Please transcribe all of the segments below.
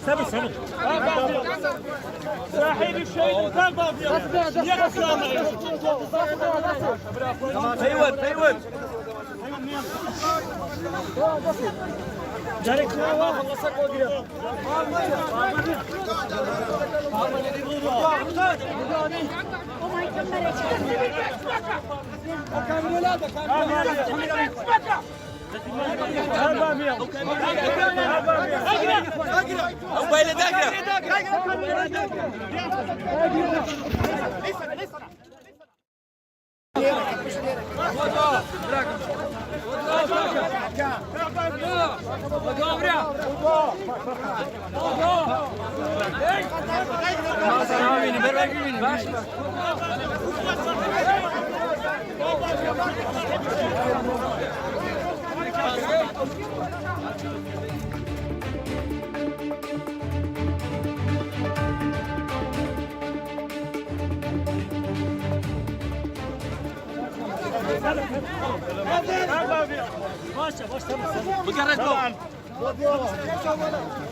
سبب صاحب الشيء تابع يا سلام فيود جارك خلصك وقرا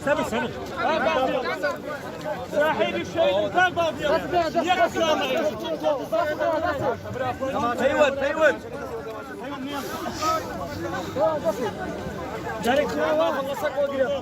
سبب صاحب الشيء تابع يا سلام فيود جارك خلصك وقرا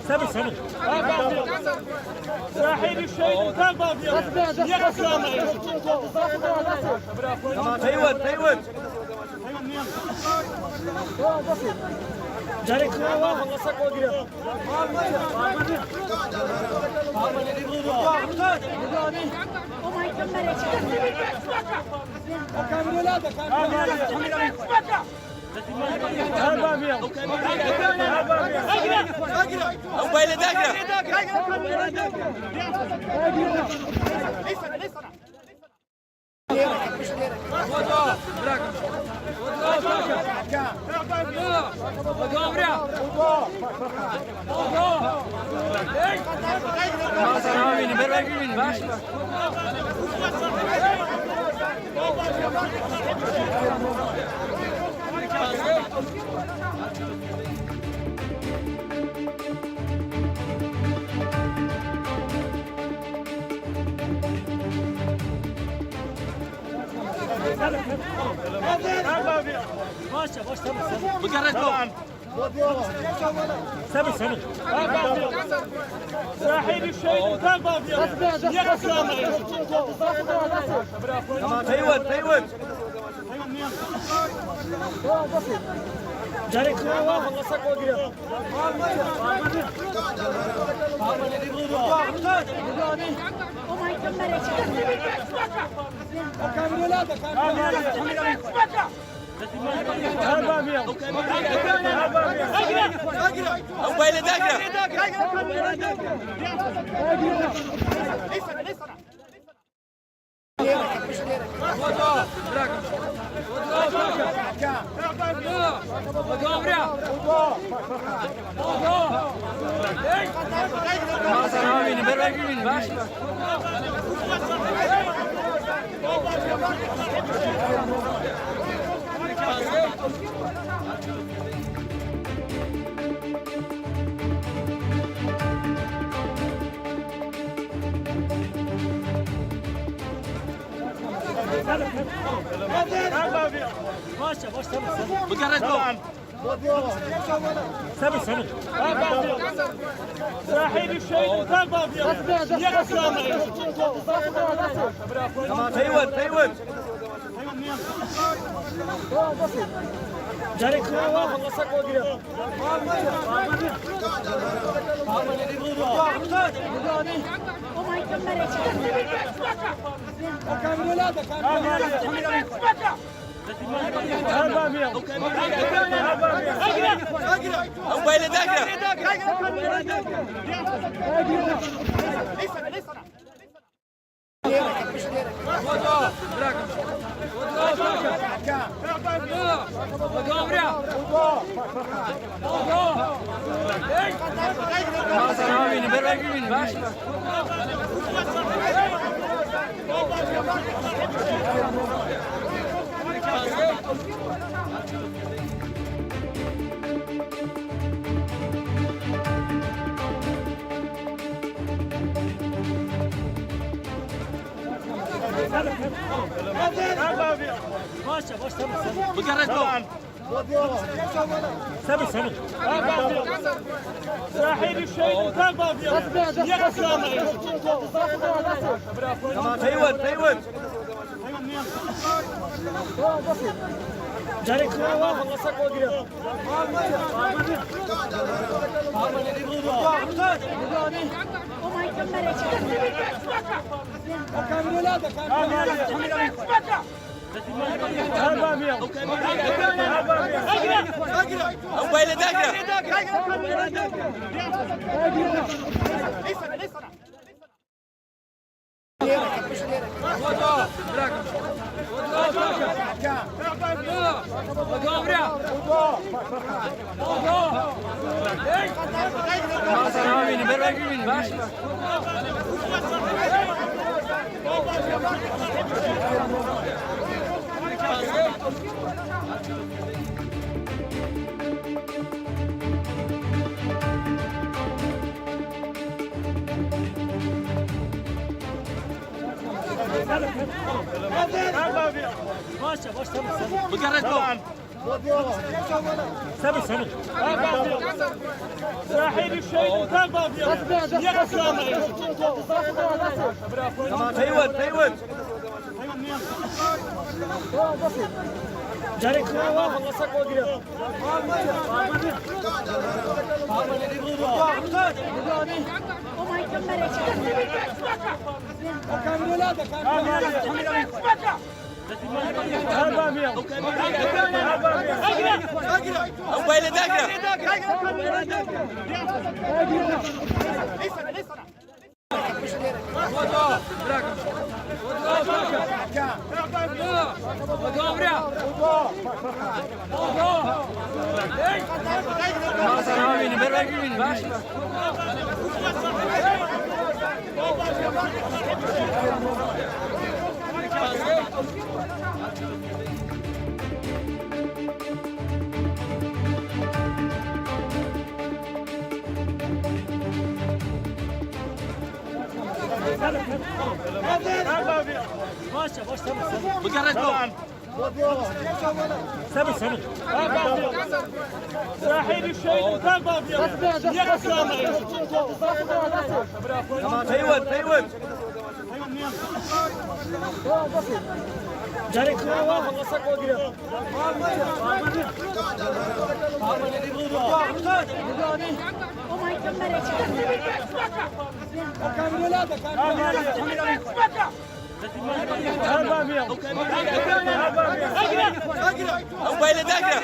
سبب صاحب الشيء تابع يا سلام فيود جارك خلصك وقرا سبب صاحب الشيء تابع يا سلام فيود جارك خلصك وقرا Bırak. ماشي باش سبس بقرة سبس صاحب الشيء كان بابيا يا اسلام فيود جاري كوا خلصك وقرا موبايل داقرة ماشي باش بقرة سبس صاحب الشيء كان بابيا يا اسلام فيود جاري كوا خلصك وقرا موبايل داقرة ماشي باش بقرة سبس صاحب الشيء كان بابيا يا اسلام فيود جاري كوا خلصك وقرا موبايل داقرة ماشي باش بقرة سبس صاحب الشيء كان بابيا يا اسلام فيود جاري كوا خلصك وقرا موبايل داقرة